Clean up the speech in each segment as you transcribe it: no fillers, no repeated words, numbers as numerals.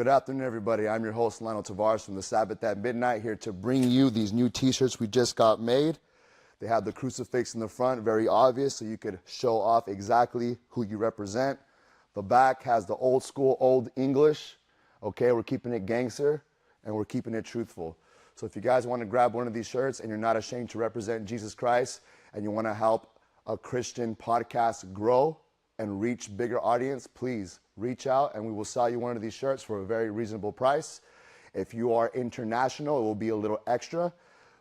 afternoon, everybody. I'm your host, LionelTavares from the Sabbath at Midnight, here to bring you these new t-shirts we just got made. They have the crucifix in the front, very obvious, so you could show off exactly who you represent. The back has the old school, old English. Okay, we're keeping it gangster, and we're keeping it truthful. So if you guys want to grab one of these shirts and you're not ashamed to represent Jesus Christ, and you want to help a Christian podcast grow and reach bigger audience, please reach out and we will sell you one of these shirts for a very reasonable price. If you are international, it will be a little extra,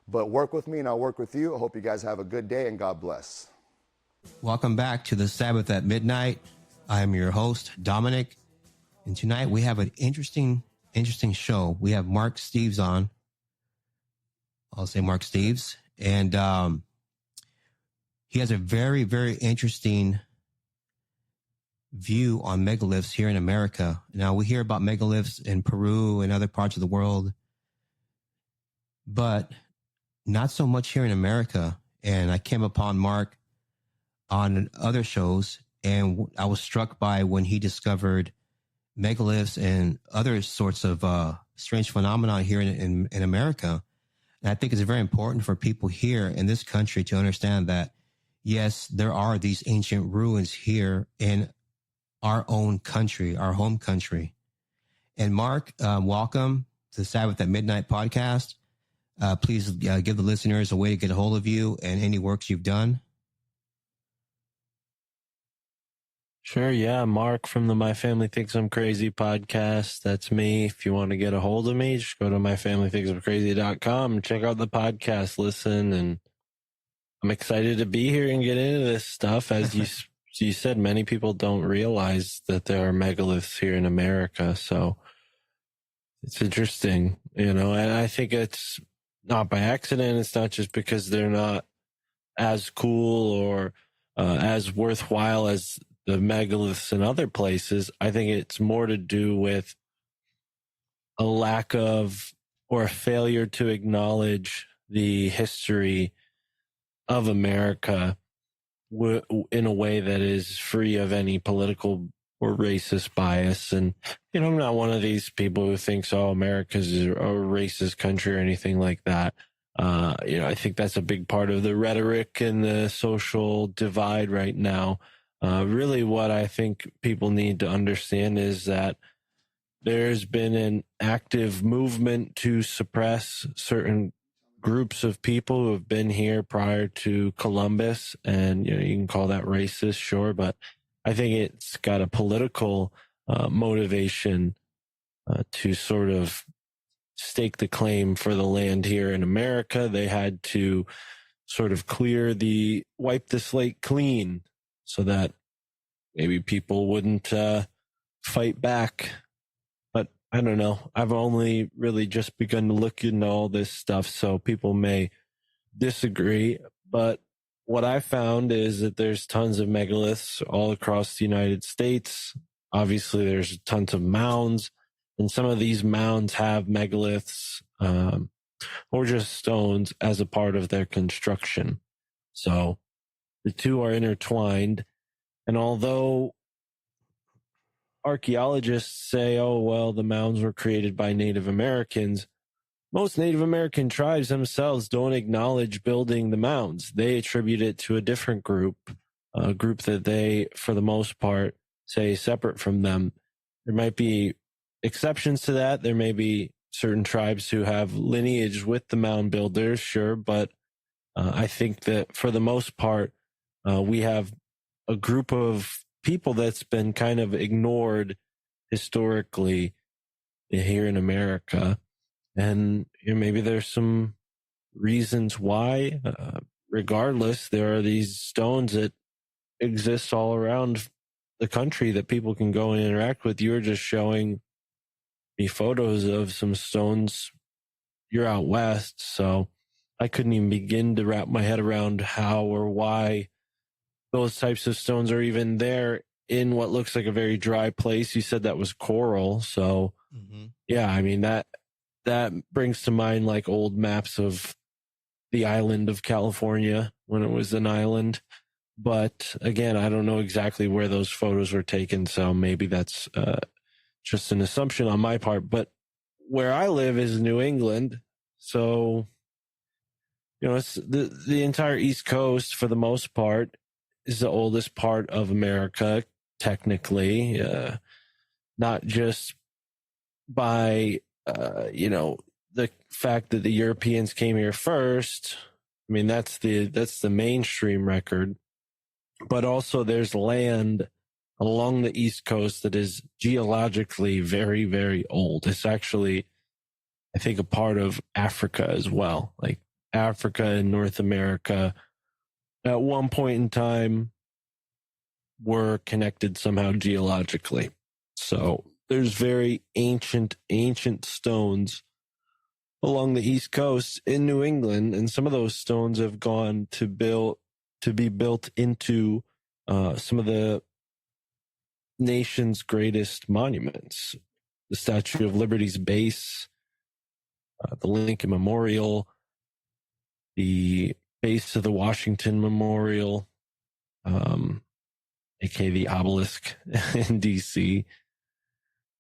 but work with me and I'll work with you. I hope you guys have a good day and God bless. Welcome back to the Sabbath at Midnight. I am your host, Dominic, and tonight we have an interesting show. We have Mark Steves on. I'll say Mark Steves, and he has a very, very interesting view on megaliths here in America. Now, we hear about megaliths in Peru and other parts of the world, but not so much here in America. And I came upon Mark on other shows, and I was struck by when he discovered megaliths and other sorts of strange phenomena here in America. And I think it's very important for people here in this country to understand that, yes, there are these ancient ruins here in our own country, our home country. And Mark, welcome to the Sabbath at Midnight podcast. Please give the listeners a way to get a hold of you and any works you've done. Sure, yeah. Mark from the My Family Thinks I'm Crazy podcast. That's me. If you want to get a hold of me, just go to myfamilythinksimcrazy.com and check out the podcast, listen. And I'm excited to be here and get into this stuff. As you said, many people don't realize that there are megaliths here in America. So it's interesting, and I think it's not by accident. It's not just because they're not as cool or as worthwhile as the megaliths in other places. I think it's more to do with a lack of or a failure to acknowledge the history of America in a way that is free of any political or racist bias. And, I'm not one of these people who thinks, America's a racist country or anything like that. I think that's a big part of the rhetoric and the social divide right now. Really what I think people need to understand is that there's been an active movement to suppress certain groups of people who have been here prior to Columbus, and you can call that racist, sure, but I think it's got a political motivation to sort of stake the claim for the land here in America. They had to sort of wipe the slate clean so that maybe people wouldn't fight back. I don't know. I've only really just begun to look into all this stuff, so people may disagree. But what I found is that there's tons of megaliths all across the United States. Obviously, there's tons of mounds, and some of these mounds have megaliths or just stones as a part of their construction. So the two are intertwined. And although archaeologists say, the mounds were created by Native Americans, most Native American tribes themselves don't acknowledge building the mounds. They attribute it to a different group, a group that they, for the most part, say separate from them. There might be exceptions to that. There may be certain tribes who have lineage with the mound builders, sure, but I think that for the most part, we have a group of people that's been kind of ignored historically here in America. And maybe there's some reasons why. Regardless, there are these stones that exist all around the country that people can go and interact with. You were just showing me photos of some stones. You're out west, so I couldn't even begin to wrap my head around how or why those types of stones are even there in what looks like a very dry place. You said that was coral. So yeah, I mean, that brings to mind like old maps of the island of California when it was an island. But again, I don't know exactly where those photos were taken. So maybe that's just an assumption on my part, but where I live is New England. So, it's the entire East Coast for the most part is the oldest part of America, technically, not just by, the fact that the Europeans came here first. I mean, that's the mainstream record, but also there's land along the East Coast that is geologically very, very old. It's actually, I think, a part of Africa as well. Like Africa and North America at one point in time were connected somehow geologically. So there's very ancient stones along the East Coast in New England, and some of those stones have gone to be built into some of the nation's greatest monuments. The Statue of Liberty's base, the Lincoln Memorial, the base of the Washington Memorial, aka the obelisk in DC.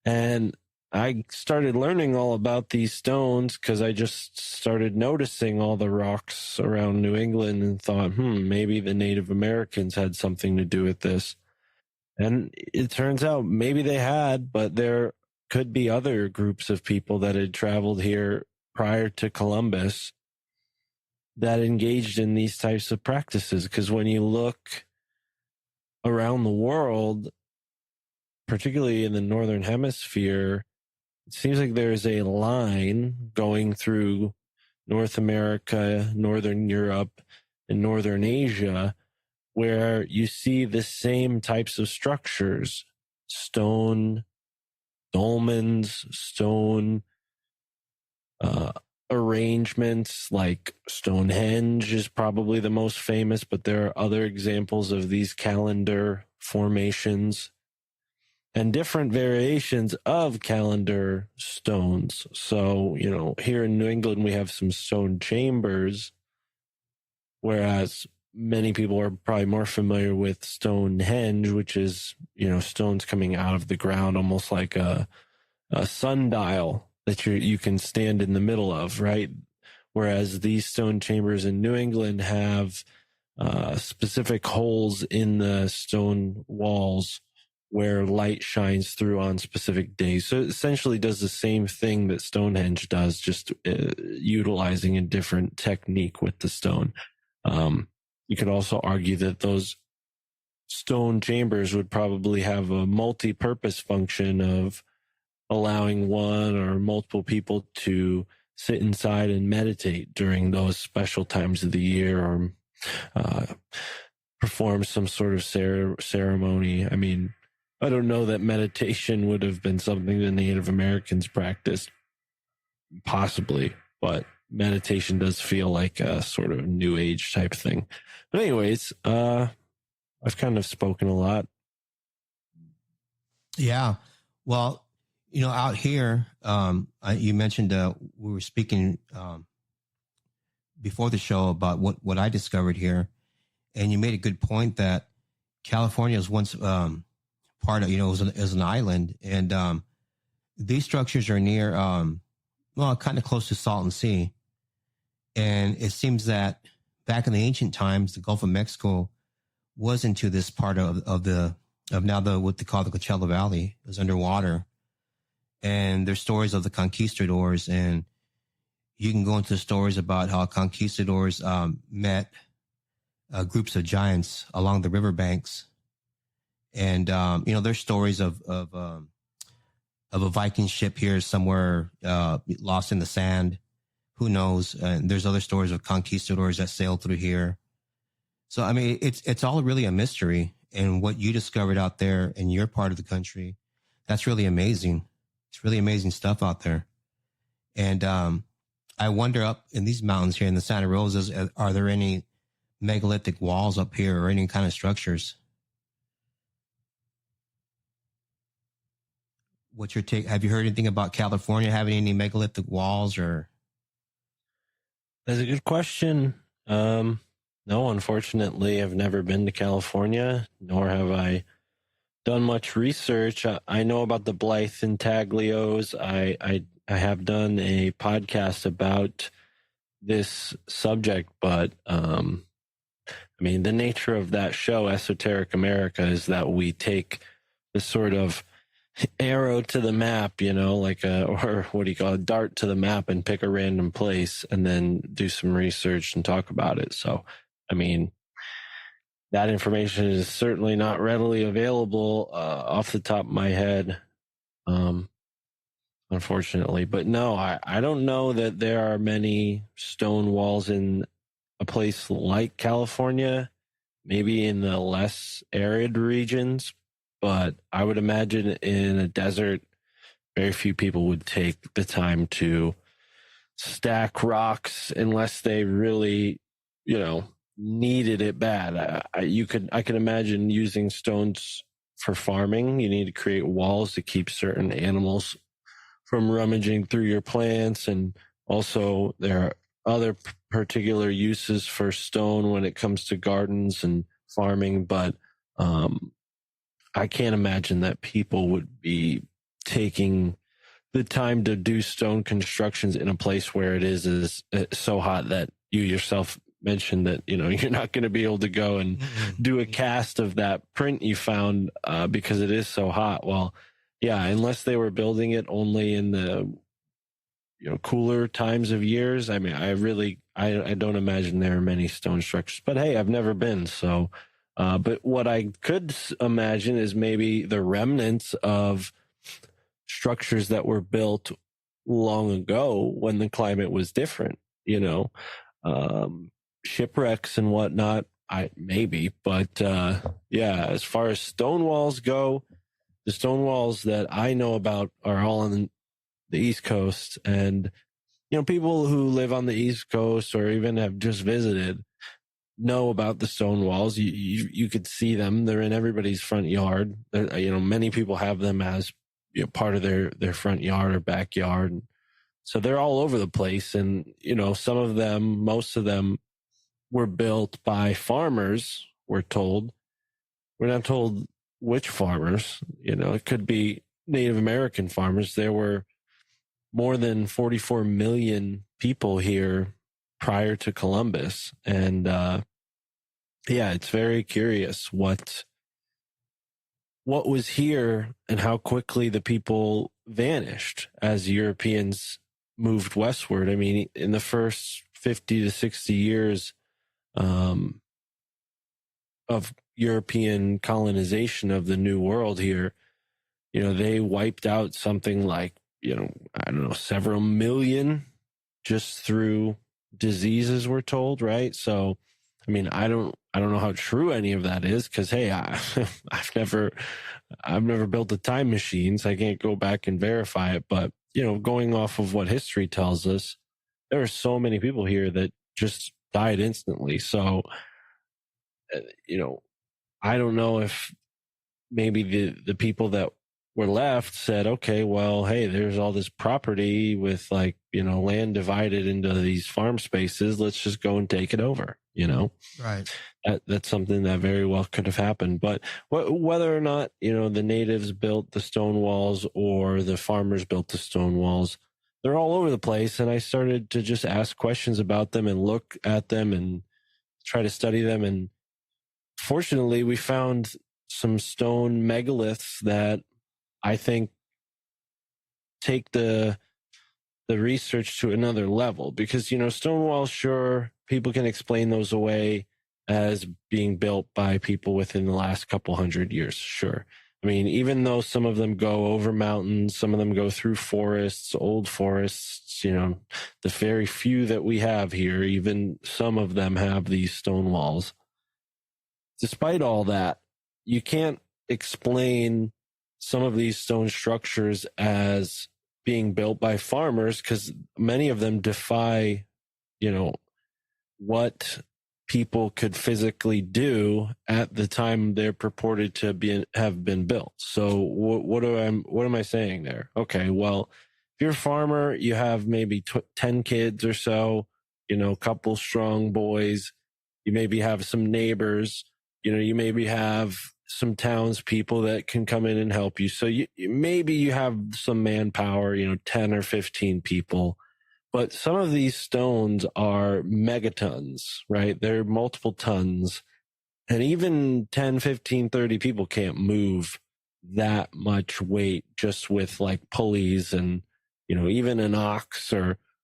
And I started learning all about these stones because I just started noticing all the rocks around New England and thought, maybe the Native Americans had something to do with this. And it turns out maybe they had, but there could be other groups of people that had traveled here prior to Columbus that engaged in these types of practices. Because when you look around the world, particularly in the Northern Hemisphere, it seems like there's a line going through North America, Northern Europe, and Northern Asia where you see the same types of structures, stone dolmens, stone arrangements, like Stonehenge is probably the most famous, but there are other examples of these calendar formations and different variations of calendar stones. So, here in New England, we have some stone chambers, whereas many people are probably more familiar with Stonehenge, which is, stones coming out of the ground, almost like a sundial that you can stand in the middle of, right? Whereas these stone chambers in New England have specific holes in the stone walls where light shines through on specific days. So it essentially does the same thing that Stonehenge does, just utilizing a different technique with the stone. You could also argue that those stone chambers would probably have a multi-purpose function of allowing one or multiple people to sit inside and meditate during those special times of the year, or perform some sort of ceremony. I mean, I don't know that meditation would have been something the Native Americans practiced, possibly, but meditation does feel like a sort of new age type thing. But anyways, I've kind of spoken a lot. Yeah. Well, out here, you mentioned we were speaking before the show about what I discovered here, and you made a good point that California was once part of, is an island, and these structures are near, kind of close to Salton Sea, and it seems that back in the ancient times, the Gulf of Mexico was into this part of what they call the Coachella Valley. It was underwater. And there's stories of the conquistadors, and you can go into the stories about how conquistadors met groups of giants along the riverbanks. And, there's stories of a Viking ship here somewhere lost in the sand. Who knows? And there's other stories of conquistadors that sailed through here. So, I mean, it's all really a mystery. And what you discovered out there in your part of the country, that's really amazing. It's really amazing stuff out there. And I wonder, up in these mountains here in the Santa Rosas, are there any megalithic walls up here or any kind of structures? What's your take? Have you heard anything about California having any megalithic walls? Or that's a good question. No, unfortunately, I've never been to California, nor have I done much research. I know about the Blythe intaglios. I have done a podcast about this subject, but I mean, the nature of that show, Esoteric America, is that we take this sort of arrow to the map, like or what do you call it, dart to the map, and pick a random place and then do some research and talk about it. So, I mean, that information is certainly not readily available off the top of my head, unfortunately. But no, I don't know that there are many stone walls in a place like California, maybe in the less arid regions. But I would imagine in a desert, very few people would take the time to stack rocks unless they really, needed it bad. I can imagine using stones for farming. You need to create walls to keep certain animals from rummaging through your plants, and also there are other particular uses for stone when it comes to gardens and farming. But I can't imagine that people would be taking the time to do stone constructions in a place where it is so hot that you yourself mentioned that, you're not going to be able to go and do a cast of that print you found because it is so hot. Well, yeah, unless they were building it only in the, cooler times of years. I mean, I don't imagine there are many stone structures, but hey, I've never been. So, but what I could imagine is maybe the remnants of structures that were built long ago when the climate was different, shipwrecks and whatnot. But yeah, as far as stone walls go, the stone walls that I know about are all on the East Coast, and people who live on the East Coast or even have just visited know about the stone walls. You could see them; they're in everybody's front yard. Many people have them as part of their front yard or backyard, so they're all over the place. And some of them, most of them, were built by farmers. We're told. We're not told which farmers. It could be Native American farmers. There were more than 44 million people here prior to Columbus. And yeah, it's very curious what was here and how quickly the people vanished as Europeans moved westward. I mean, in the first 50 to 60 years of European colonization of the New World here, they wiped out something like, I don't know, several million just through diseases, we're told, right? So, I mean, I don't know how true any of that is, because hey, I've never built a time machine, so I can't go back and verify it. But going off of what history tells us, there are so many people here that just died instantly. So, I don't know if maybe the people that were left said, okay, well, hey, there's all this property with land divided into these farm spaces. Let's just go and take it over, Right. That's something that very well could have happened. But whether or not, the natives built the stone walls or the farmers built the stone walls, they're all over the place. And I started to just ask questions about them and look at them and try to study them. And fortunately, we found some stone megaliths that I think take the research to another level, because, stone walls, sure, people can explain those away as being built by people within the last couple hundred years. Sure. I mean, even though some of them go over mountains, some of them go through forests, old forests, the very few that we have here, even some of them have these stone walls. Despite all that, you can't explain some of these stone structures as being built by farmers, because many of them defy, what people could physically do at the time they're purported to have been built. So what am I saying there? Okay, well, if you're a farmer, you have maybe 10 kids or so, a couple strong boys. You maybe have some neighbors. You maybe have some townspeople that can come in and help you. So maybe you have some manpower, 10 or 15 people, but some of these stones are megatons, right? They're multiple tons, and even 10, 15, 30 people can't move that much weight just with like pulleys and, even an ox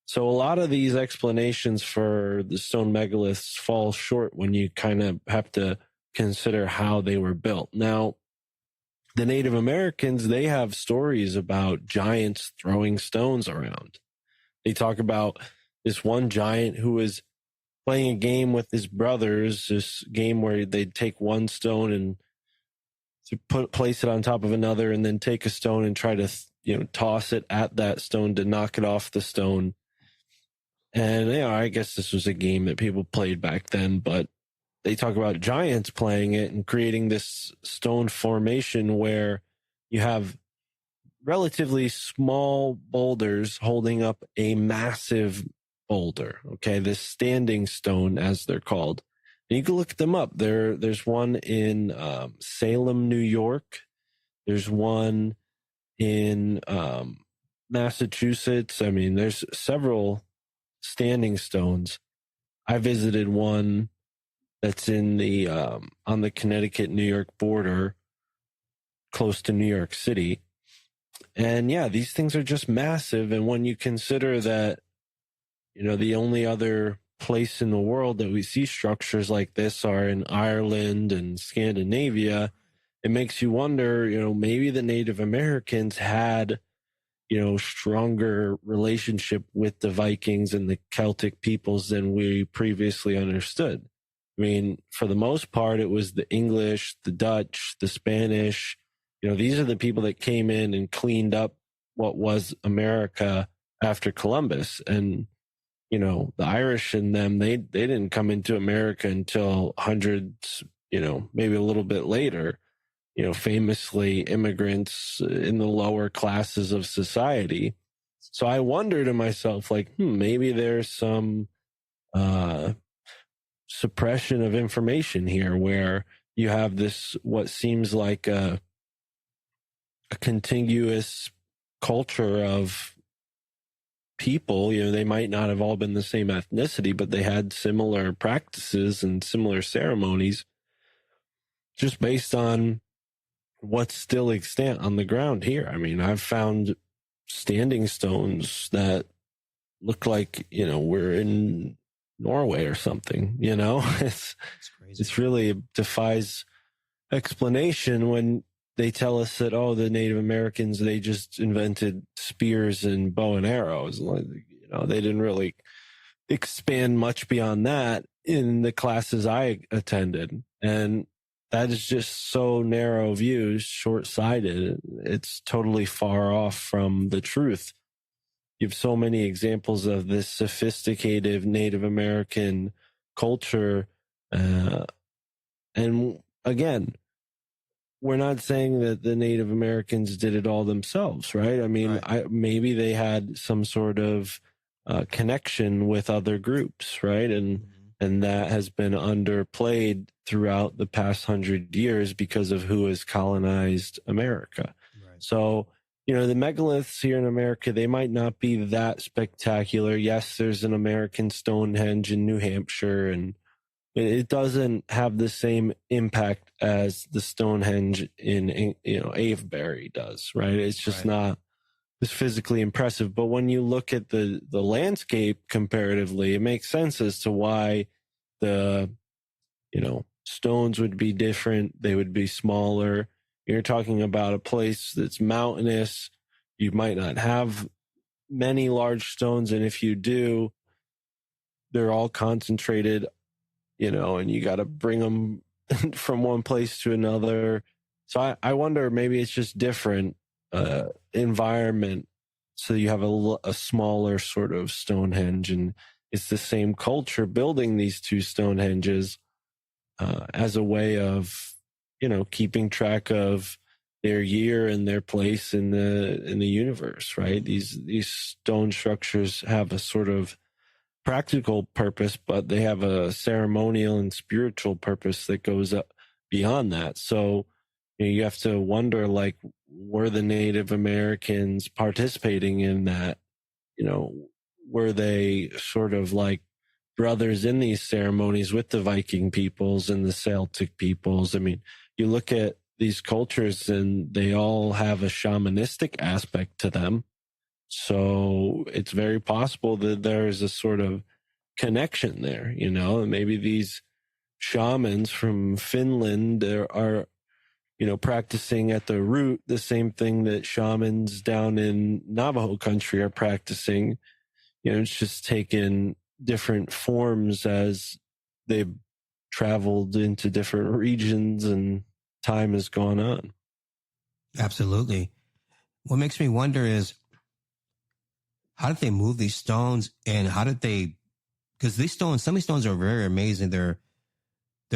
so a lot of these explanations for the stone megaliths fall short when you kind of have to consider how they were built. Now, the Native Americans, they have stories about giants throwing stones around. They talk about this one giant who was playing a game with his brothers, this game where they'd take one stone and place it on top of another, and then take a stone and try to, toss it at that stone to knock it off the stone. And, I guess this was a game that people played back then, but they talk about giants playing it and creating this stone formation where you have relatively small boulders holding up a massive boulder. Okay. This standing stone, as they're called. And you can look them up. There's one in Salem, New York. There's one in Massachusetts. I mean, there's several standing stones. I visited one that's in the on the Connecticut-New York border, close to New York City. And yeah, these things are just massive. And when you consider that, the only other place in the world that we see structures like this are in Ireland and Scandinavia, it makes you wonder, maybe the Native Americans had, stronger relationship with the Vikings and the Celtic peoples than we previously understood. I mean, for the most part, it was the English, the Dutch, the Spanish. These are the people that came in and cleaned up what was America after Columbus. And, the Irish and them, they didn't come into America until hundreds, maybe a little bit later, famously immigrants in the lower classes of society. So I wonder to myself, like, maybe there's some suppression of information here where you have this, what seems like a contiguous culture of people. They might not have all been the same ethnicity, but they had similar practices and similar ceremonies just based on what's still extant on the ground here. I mean, I've found standing stones that look like, we're in Norway or something, it's crazy. It's really defies explanation when they tell us that, the Native Americans, they just invented spears and bow and arrows. They didn't really expand much beyond that in the classes I attended. And that is just so narrow view, short-sighted. It's totally far off from the truth. You have so many examples of this sophisticated Native American culture. And again, we're not saying that the Native Americans did it all themselves, right? I mean, right. Maybe they had some sort of connection with other groups, right? And that has been underplayed throughout the past 100 years because of who has colonized America. Right. So, the megaliths here in America, they might not be that spectacular. Yes, there's an American Stonehenge in New Hampshire, and it doesn't have the same impact as the Stonehenge in Avebury does, right? It's just not as physically impressive. But when you look at the landscape comparatively, it makes sense as to why the stones would be different. They would be smaller. You're talking about a place that's mountainous. You might not have many large stones, and if you do, they're all concentrated, and you got to bring them from one place to another. So I wonder, maybe it's just different environment. So you have a smaller sort of Stonehenge, and it's the same culture building these two Stonehenges as a way of, keeping track of their year and their place in the universe, right? These stone structures have a sort of practical purpose, but they have a ceremonial and spiritual purpose that goes up beyond that. So You have to wonder, like, were the Native Americans participating in that? Were they sort of like brothers in these ceremonies with the Viking peoples and the Celtic peoples? I mean, you look at these cultures and they all have a shamanistic aspect to them. So it's very possible that there's a sort of connection there, and maybe these shamans from Finland are practicing at the root the same thing that shamans down in Navajo country are practicing. It's just taken different forms as they've traveled into different regions and time has gone on. Absolutely. What makes me wonder is, how did they move these stones, and how did they, because some of these stones are very amazing. They're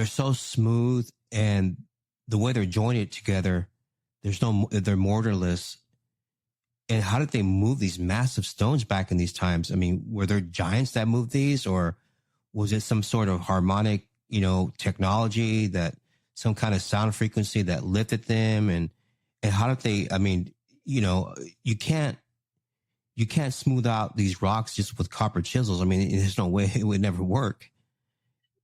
so smooth, and the way they're jointed together, they're mortarless. And how did they move these massive stones back in these times? I mean, were there giants that moved these, or was it some sort of harmonic, technology, that some kind of sound frequency that lifted them? And how did they, I mean, you can't smooth out these rocks just with copper chisels. I mean, there's no way it would never work.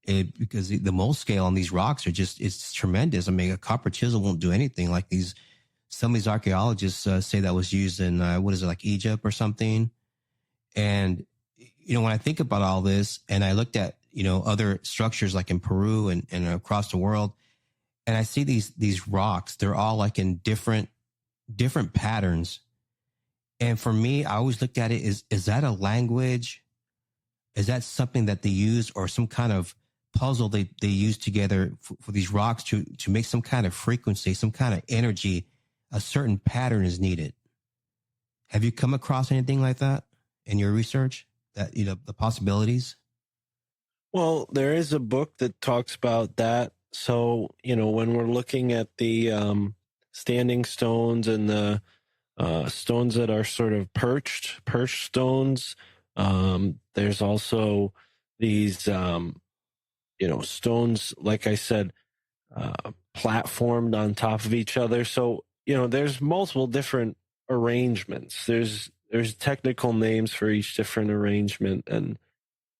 Because the mold scale on these rocks it's tremendous. I mean, a copper chisel won't do anything like these. Some of these archaeologists say that was used in, like Egypt or something. And, when I think about all this and I looked at, other structures like in Peru and across the world, and I see these rocks, they're all like in different patterns. And for me, I always looked at it, is that a language? Is that something that they use, or some kind of puzzle they use together for these rocks to make some kind of frequency, some kind of energy? A certain pattern is needed. Have you come across anything like that in your research, that, the possibilities? Well, there is a book that talks about that. So, when we're looking at the standing stones and the stones that are sort of perched stones, there's also these, stones, like I said, platformed on top of each other. So, there's multiple different arrangements. There's technical names for each different arrangement, and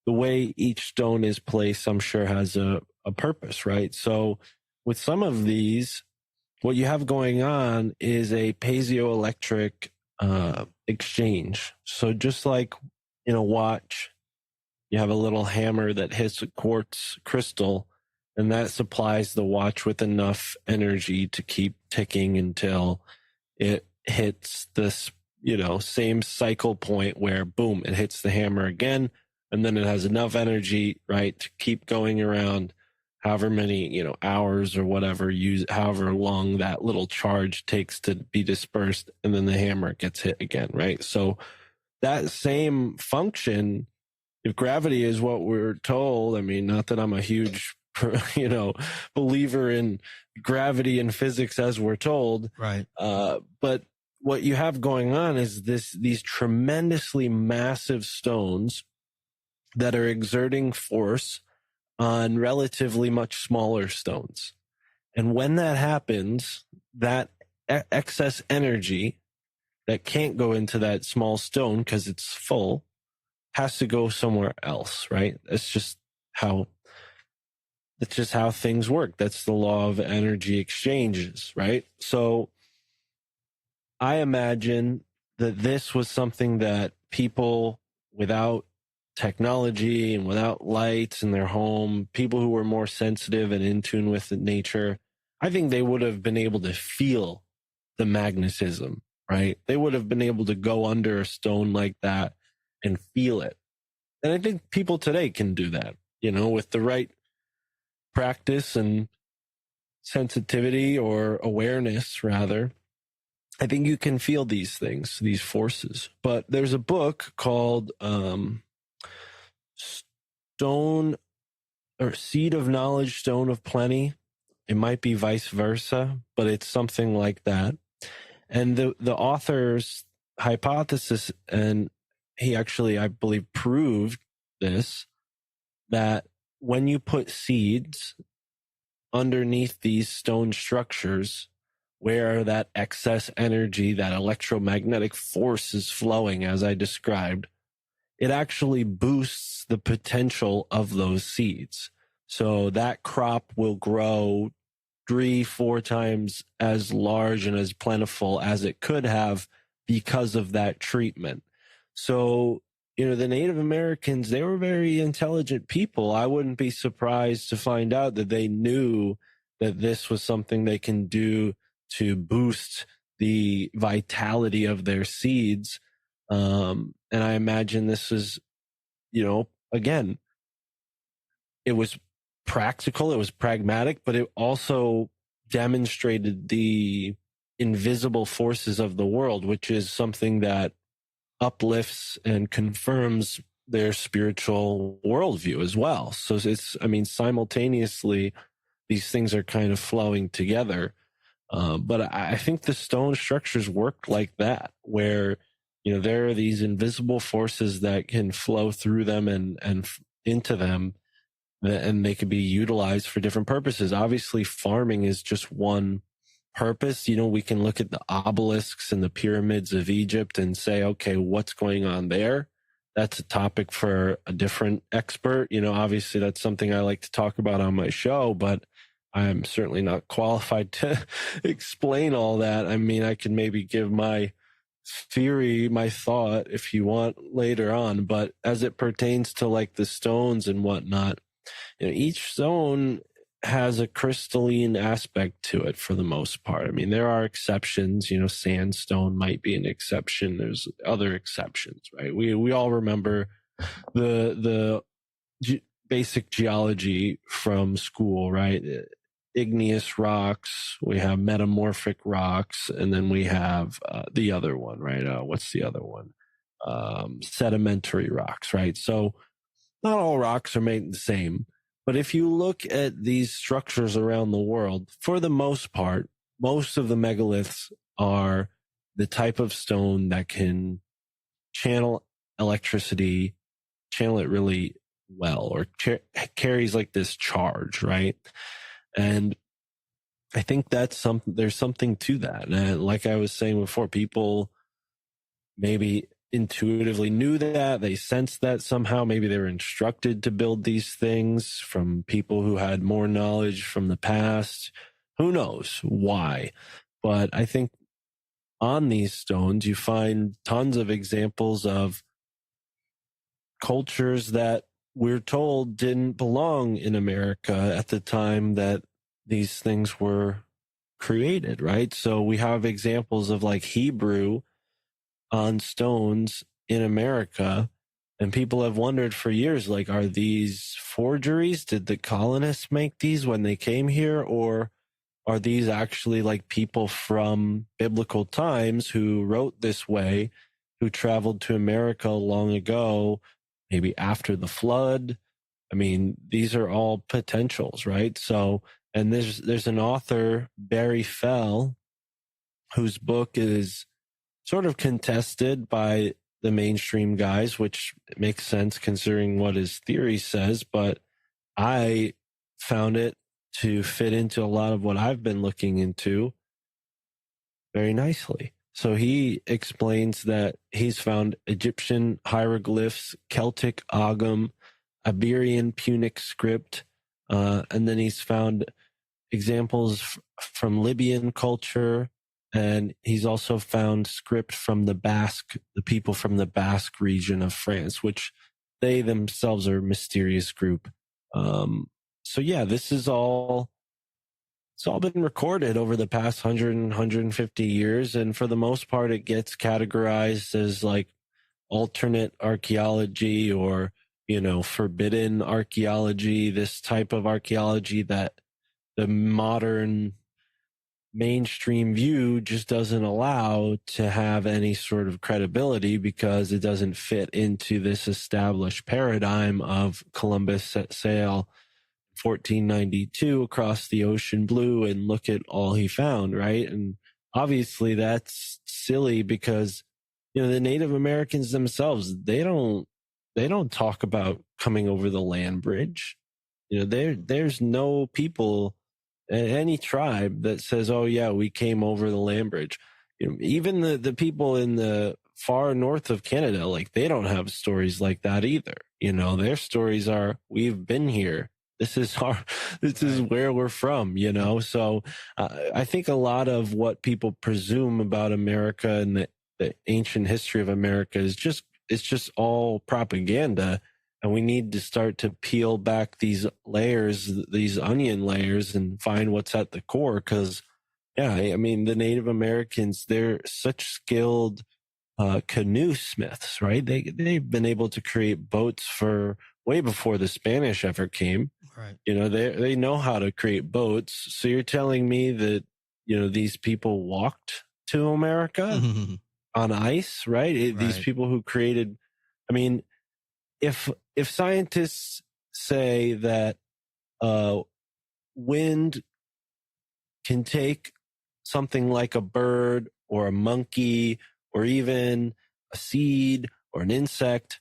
the way each stone is placed, I'm sure, has a purpose, right? So with some of these, what you have going on is a piezoelectric exchange. So just like in a watch, you have a little hammer that hits a quartz crystal, and that supplies the watch with enough energy to keep ticking until it hits this, same cycle point where, boom, it hits the hammer again, and then it has enough energy, right, to keep going around however many, hours or whatever, however long that little charge takes to be dispersed, and then the hammer gets hit again, right? So that same function, if gravity is what we're told, I mean, not that I'm a huge, believer in gravity and physics as we're told, Right. But what you have going on is these tremendously massive stones that are exerting force on relatively much smaller stones. And when that happens, that excess energy that can't go into that small stone because it's full has to go somewhere else, right? That's just how things work. That's the law of energy exchanges, right? So I imagine that this was something that people without technology and without lights in their home, people who were more sensitive and in tune with nature, I think they would have been able to feel the magnetism, right? They would have been able to go under a stone like that and feel it. And I think people today can do that, with the right practice and sensitivity, or awareness rather. I think you can feel these things, these forces. But there's a book called Stone, or Seed of Knowledge, Stone of Plenty. It might be vice versa, but it's something like that. And the author's hypothesis, and he actually, I believe, proved this, that when you put seeds underneath these stone structures, where that excess energy, that electromagnetic force is flowing, as I described, it actually boosts the potential of those seeds. So that crop will grow 3-4 times as large and as plentiful as it could have because of that treatment. So, the Native Americans, they were very intelligent people. I wouldn't be surprised to find out that they knew that this was something they can do to boost the vitality of their seeds. And I imagine this is, again, it was practical, it was pragmatic, but it also demonstrated the invisible forces of the world, which is something that uplifts and confirms their spiritual worldview as well. So simultaneously, these things are kind of flowing together. But I think the stone structures work like that, where, there are these invisible forces that can flow through them and into them, and they could be utilized for different purposes. Obviously, farming is just one purpose. We can look at the obelisks and the pyramids of Egypt and say, okay, what's going on there? That's a topic for a different expert. Obviously that's something I like to talk about on my show, but I'm certainly not qualified to explain all that. I mean, I can maybe give my theory, my thought, if you want later on, but as it pertains to like the stones and whatnot, each stone has a crystalline aspect to it for the most part. I mean, there are exceptions, sandstone might be an exception. There's other exceptions, right? We all remember the basic geology from school, right? Igneous rocks, we have metamorphic rocks, and then we have the other one, right? What's the other one? Sedimentary rocks, right? So not all rocks are made the same. But if you look at these structures around the world, for the most part, most of the megaliths are the type of stone that can channel electricity, channel it really well, or carries like this charge, right? And I think there's something to that. And like I was saying before, people maybe intuitively knew that, they sensed that somehow. Maybe they were instructed to build these things from people who had more knowledge from the past. Who knows why? But I think on these stones, you find tons of examples of cultures that we're told didn't belong in America at the time that these things were created, right? So we have examples of like Hebrew on stones in America, and people have wondered for years, like, are these forgeries? Did the colonists make these when they came here, or are these actually like people from biblical times who wrote this way, who traveled to America long ago, maybe after the flood? I mean, these are all potentials, right? So, and there's an author, Barry Fell, whose book is sort of contested by the mainstream guys, which makes sense considering what his theory says, but I found it to fit into a lot of what I've been looking into very nicely. So he explains that he's found Egyptian hieroglyphs, Celtic Ogham, Iberian Punic script, and then he's found examples from Libyan culture, and he's also found script from the people from the Basque region of France, which they themselves are a mysterious group. So yeah, it's all been recorded over the past 150 years. And for the most part, it gets categorized as like alternate archaeology or, forbidden archaeology, this type of archaeology that the modern mainstream view just doesn't allow to have any sort of credibility because it doesn't fit into this established paradigm of Columbus set sail 1492 across the ocean blue and look at all he found, right? And obviously that's silly because, the Native Americans themselves, they don't talk about coming over the land bridge. There's no people any tribe that says, oh yeah, we came over the land bridge. Even the people in the far north of Canada, like they don't have stories like that either. Their stories are, we've been here. This is where we're from, So I think a lot of what people presume about America and the ancient history of America is just all propaganda. And we need to start to peel back these layers, these onion layers, and find what's at the core. Because, yeah, I mean, the Native Americans, they're such skilled canoe smiths, right? They've been able to create boats for way before the Spanish ever came. Right. They know how to create boats. So you're telling me that, these people walked to America on ice, right? These people who created, I mean, if scientists say that wind can take something like a bird or a monkey or even a seed or an insect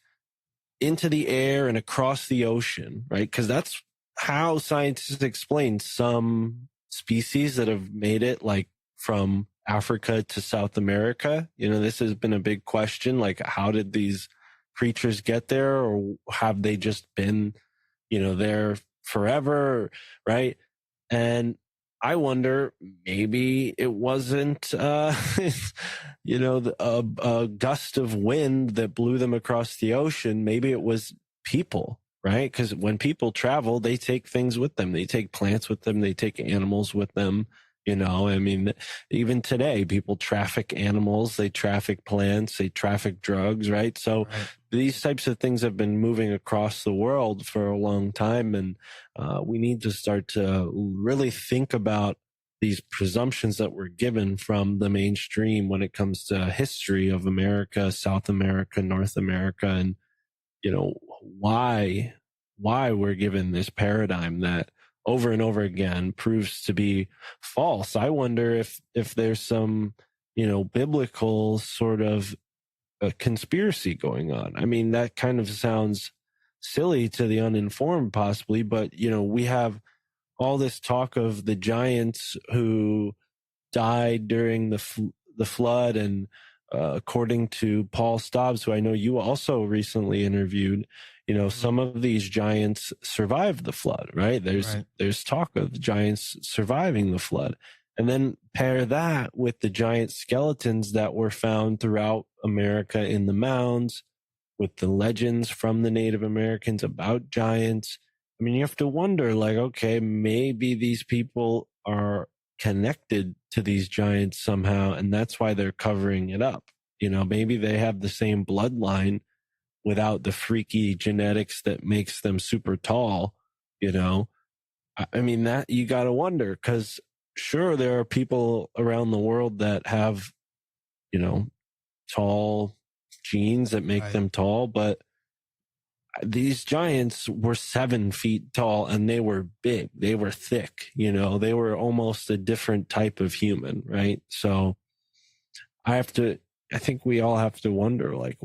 into the air and across the ocean, right? Because that's how scientists explain some species that have made it, like from Africa to South America. This has been a big question. Like, how did these creatures get there, or have they just been, there forever, right? And I wonder, maybe it wasn't, a gust of wind that blew them across the ocean. Maybe it was people, right? Because when people travel, they take things with them. They take plants with them. They take animals with them. I mean, even today, people traffic animals, they traffic plants, they traffic drugs, right? So these types of things have been moving across the world for a long time. And we need to start to really think about these presumptions that were given from the mainstream when it comes to history of America, South America, North America, and, why we're given this paradigm that over and over again proves to be false. I wonder if there's some, biblical sort of a conspiracy going on. I mean, that kind of sounds silly to the uninformed possibly, but, we have all this talk of the giants who died during the flood. And according to Paul Stobbs, who I know you also recently interviewed, some of these giants survived the flood, right? There's talk of giants surviving the flood. And then pair that with the giant skeletons that were found throughout America in the mounds, with the legends from the Native Americans about giants. I mean, you have to wonder, like, okay, maybe these people are connected to these giants somehow, and that's why they're covering it up. Maybe they have the same bloodline without the freaky genetics that makes them super tall. I mean, that you got to wonder, because sure, there are people around the world that have, tall genes that make them tall, but these giants were 7 feet tall and they were big. They were thick, they were almost a different type of human, right? So I think we all have to wonder, like,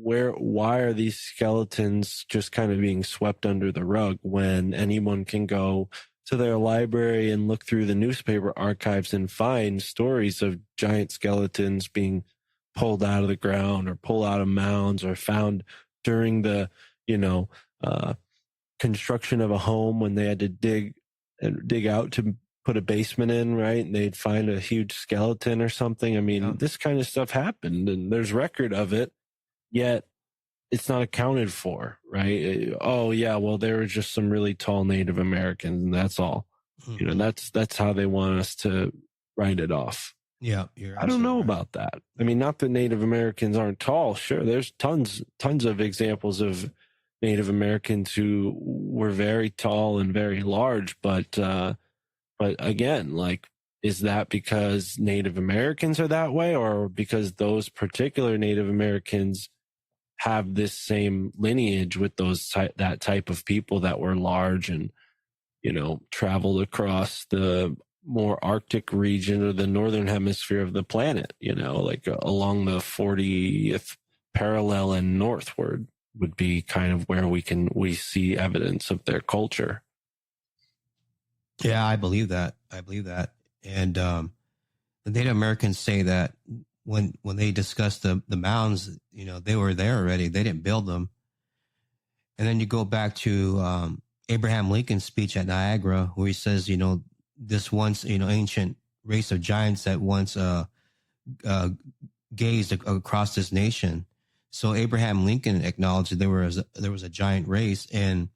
why are these skeletons just kind of being swept under the rug when anyone can go to their library and look through the newspaper archives and find stories of giant skeletons being pulled out of the ground or pulled out of mounds or found during the, construction of a home when they had to dig out to put a basement in, right? And they'd find a huge skeleton or something. I mean, this kind of stuff happened and there's record of it, yet it's not accounted for, right? Oh yeah, well, there were just some really tall Native Americans and that's all. That's how they want us to write it off. Yeah, I don't know about that. I mean, not that Native Americans aren't tall. Sure, there's tons of examples of Native Americans who were very tall and very large, but again, like, is that because Native Americans are that way, or because those particular Native Americans have this same lineage with that type of people that were large and, traveled across the more Arctic region or the northern hemisphere of the planet, like along the 40th parallel and northward would be kind of where we see evidence of their culture. Yeah, I believe that. I believe that. And the Native Americans say that when they discuss the mounds, they were there already. They didn't build them. And then you go back to Abraham Lincoln's speech at Niagara, where he says, this once, ancient race of giants that once gazed across this nation. So Abraham Lincoln acknowledged that there was a giant race. And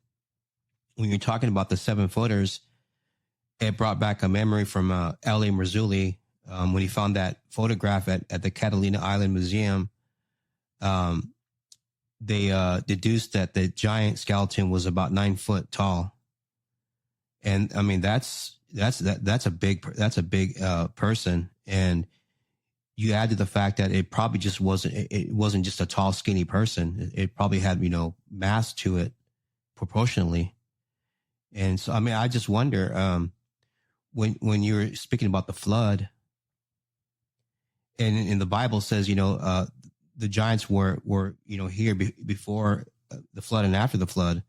when you're talking about the 7-footers, it brought back a memory from L.A. Marzulli when he found that photograph at the Catalina Island Museum. They deduced that the giant skeleton was about 9 foot tall. And I mean, that's a big person. And you add to the fact that it probably just wasn't just a tall, skinny person. It probably had, mass to it proportionally. And so, I mean, I just wonder, when you're speaking about the flood, and in the Bible says, the giants were here before the flood and after the flood.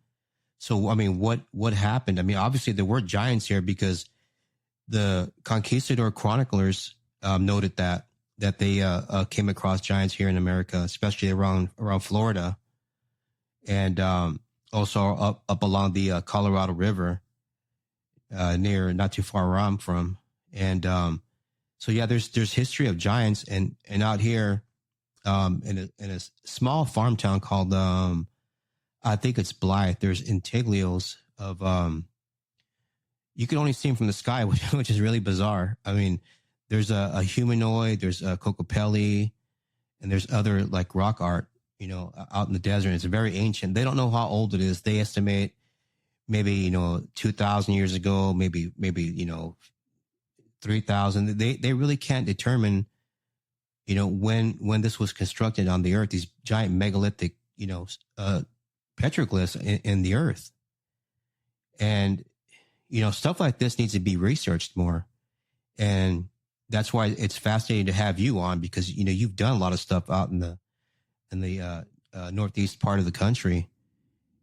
So, I mean, what happened? I mean, obviously there were giants here because the Conquistador chroniclers noted that they came across giants here in America, especially around Florida, and also up along the Colorado River, not too far where I'm from. And so yeah, there's history of giants, and out here in a small farm town called I think it's Blythe. There's intaglios of you can only see them from the sky, which is really bizarre. I mean, there's a humanoid, there's a Cocopelli, and there's other like rock art, out in the desert. It's very ancient. They don't know how old it is. They estimate maybe 2,000 years ago, maybe 3,000. They really can't determine when this was constructed on the earth. These giant megalithic petroglyphs in the earth, and stuff like this needs to be researched more. And that's why it's fascinating to have you on, because you've done a lot of stuff out in the northeast part of the country.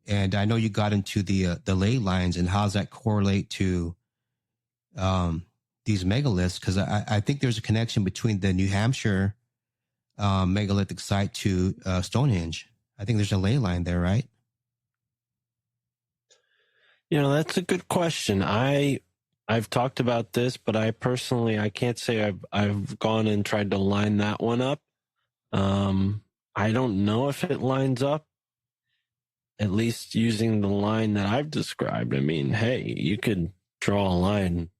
And I know you got into the ley lines, and how does that correlate to these megaliths? Because I think there's a connection between the New Hampshire megalithic site to Stonehenge. I think there's a ley line there, right? That's a good question. I've talked about this, but I can't say I've gone and tried to line that one up. I don't know if it lines up, at least using the line that I've described. I mean, hey, you could draw a line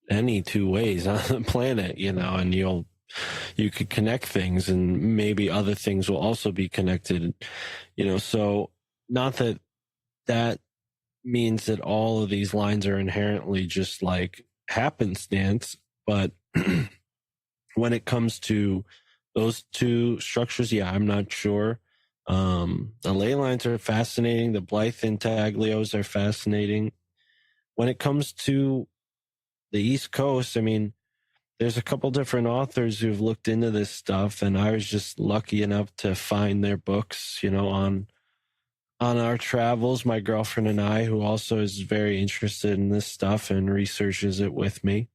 any two ways on the planet, and you could connect things, and maybe other things will also be connected, so not that means that all of these lines are inherently just like happenstance, but when it comes to those two structures, yeah, I'm not sure. The ley lines are fascinating. The Blythe intaglios are fascinating. When it comes to the East Coast, I mean, there's a couple different authors who've looked into this stuff, and I was just lucky enough to find their books, on our travels. My girlfriend and I, who also is very interested in this stuff and researches it with me.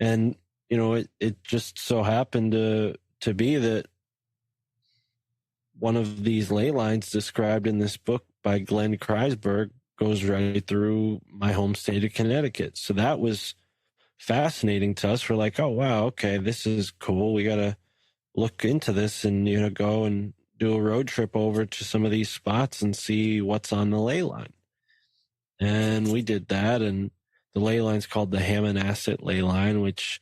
And, it just so happened to be that one of these ley lines described in this book by Glenn Kreisberg goes right through my home state of Connecticut. So that was fascinating to us. We're like, oh, wow, okay, this is cool. We got to look into this and, go and do a road trip over to some of these spots and see what's on the ley line. And we did that. And the ley line's called the Hammonasset ley line, which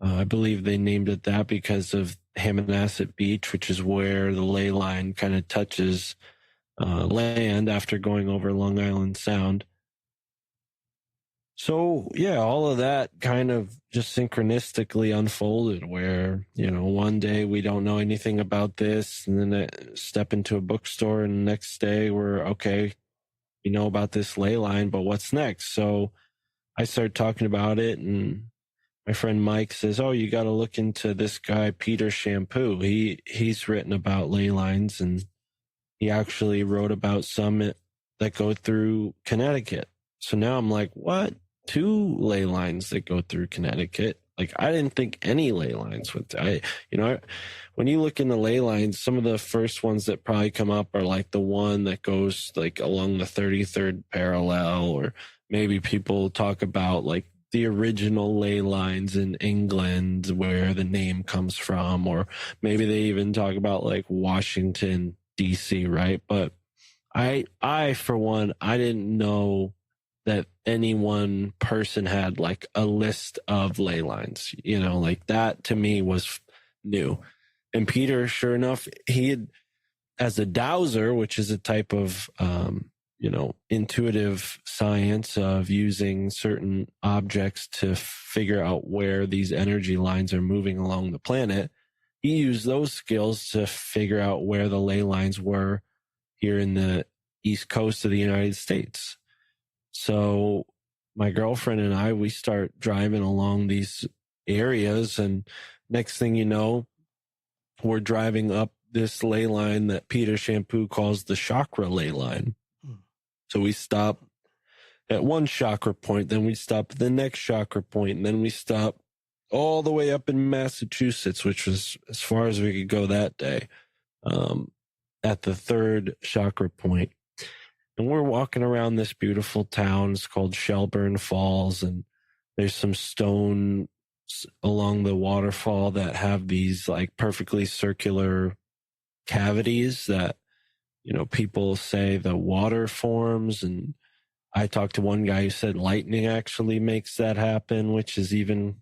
I believe they named it that because of Hammonasset Beach, which is where the ley line kind of touches land after going over Long Island Sound. So, yeah, all of that kind of just synchronistically unfolded where, one day we don't know anything about this, and then I step into a bookstore, and the next day we're, okay, we know about this ley line, but what's next? So I started talking about it, and my friend Mike says, oh, you got to look into this guy, Peter Shampoo. He's written about ley lines, and he actually wrote about some that go through Connecticut. So now I'm like, what? two ley lines that go through Connecticut. Like, I didn't think any ley lines would. When you look in the ley lines, some of the first ones that probably come up are like the one that goes like along the 33rd parallel, or maybe people talk about like the original ley lines in England where the name comes from, or maybe they even talk about like Washington, D.C., right? But I for one, I didn't know that any one person had like a list of ley lines, like that to me was new. And Peter, sure enough, he had, as a dowser, which is a type of, intuitive science of using certain objects to figure out where these energy lines are moving along the planet. He used those skills to figure out where the ley lines were here in the East Coast of the United States. So my girlfriend and I, we start driving along these areas, and next thing you know, we're driving up this ley line that Peter Shampoo calls the chakra ley line. So we stop at one chakra point, then we stop at the next chakra point, and then we stop all the way up in Massachusetts, which was as far as we could go that day, at the third chakra point. And we're walking around this beautiful town. It's called Shelburne Falls, and there's some stone along the waterfall that have these like perfectly circular cavities that, people say the water forms. And I talked to one guy who said lightning actually makes that happen, which is even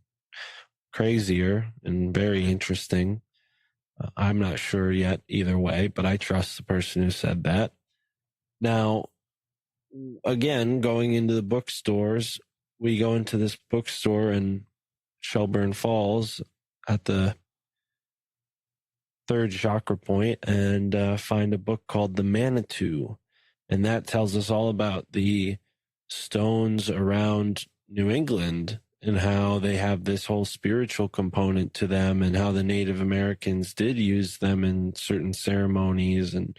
crazier and very interesting. I'm not sure yet either way, but I trust the person who said that. Now, again, going into the bookstores, we go into this bookstore in Shelburne Falls at the third chakra point and find a book called The Manitou. And that tells us all about the stones around New England and how they have this whole spiritual component to them, and how the Native Americans did use them in certain ceremonies. And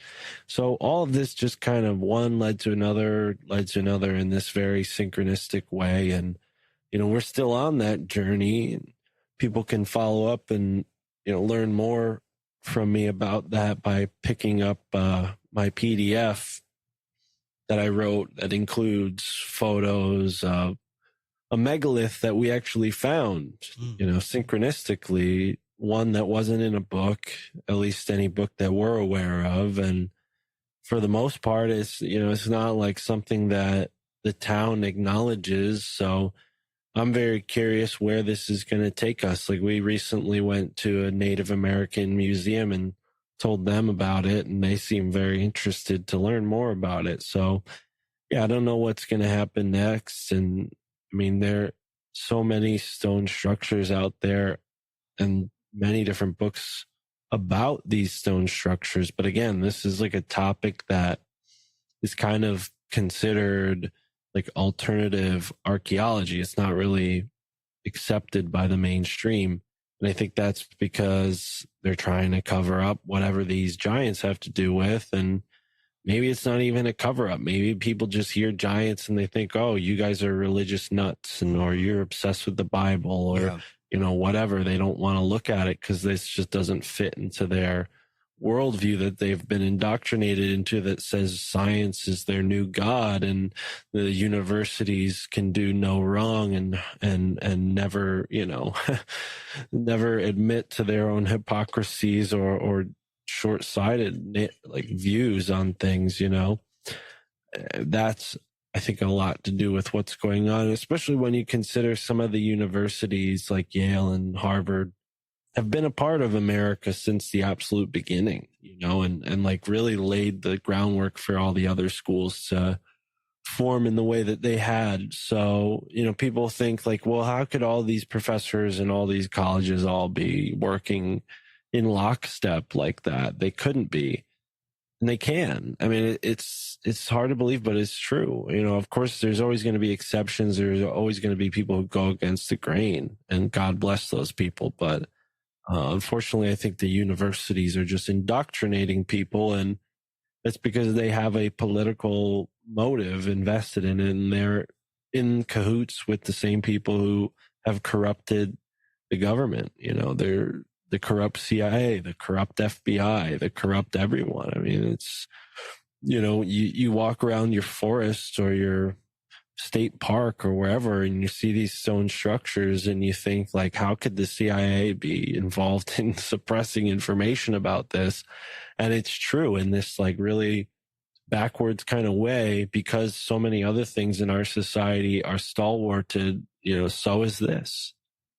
so all of this just kind of one led to another in this very synchronistic way. And, we're still on that journey, and people can follow up and, learn more from me about that by picking up my PDF that I wrote that includes photos of a megalith that we actually found, synchronistically, one that wasn't in a book, at least any book that we're aware of. And for the most part, it's not like something that the town acknowledges. So I'm very curious where this is going to take us. Like, we recently went to a Native American museum and told them about it, and they seem very interested to learn more about it. So yeah, I don't know what's going to happen next. And I mean, there are so many stone structures out there and many different books about these stone structures. But again, this is like a topic that is kind of considered like alternative archaeology. It's not really accepted by the mainstream. And I think that's because they're trying to cover up whatever these giants have to do with. And maybe it's not even a cover up. Maybe people just hear giants and they think, oh, you guys are religious nuts, or you're obsessed with the Bible, or, whatever. They don't want to look at it because this just doesn't fit into their worldview that they've been indoctrinated into, that says science is their new god and the universities can do no wrong and never, never admit to their own hypocrisies or short-sighted like views on things. That's, I think, a lot to do with what's going on, especially when you consider some of the universities like Yale and Harvard have been a part of America since the absolute beginning, and like really laid the groundwork for all the other schools to form in the way that they had. So, people think like, well, how could all these professors and all these colleges all be working in lockstep like that? They couldn't be. And they can. I mean, it's hard to believe, but it's true. Of course, there's always going to be exceptions. There's always going to be people who go against the grain, and God bless those people. But unfortunately, I think the universities are just indoctrinating people, and that's because they have a political motive invested in it, and they're in cahoots with the same people who have corrupted the government. You know, they're the corrupt CIA, the corrupt FBI, the corrupt everyone. I mean, it's, you know, you walk around your forest or your state park or wherever, and you see these stone structures and you think, like, how could the CIA be involved in suppressing information about this? And it's true in this like really backwards kind of way, because so many other things in our society are stalwarted, you know, so is this.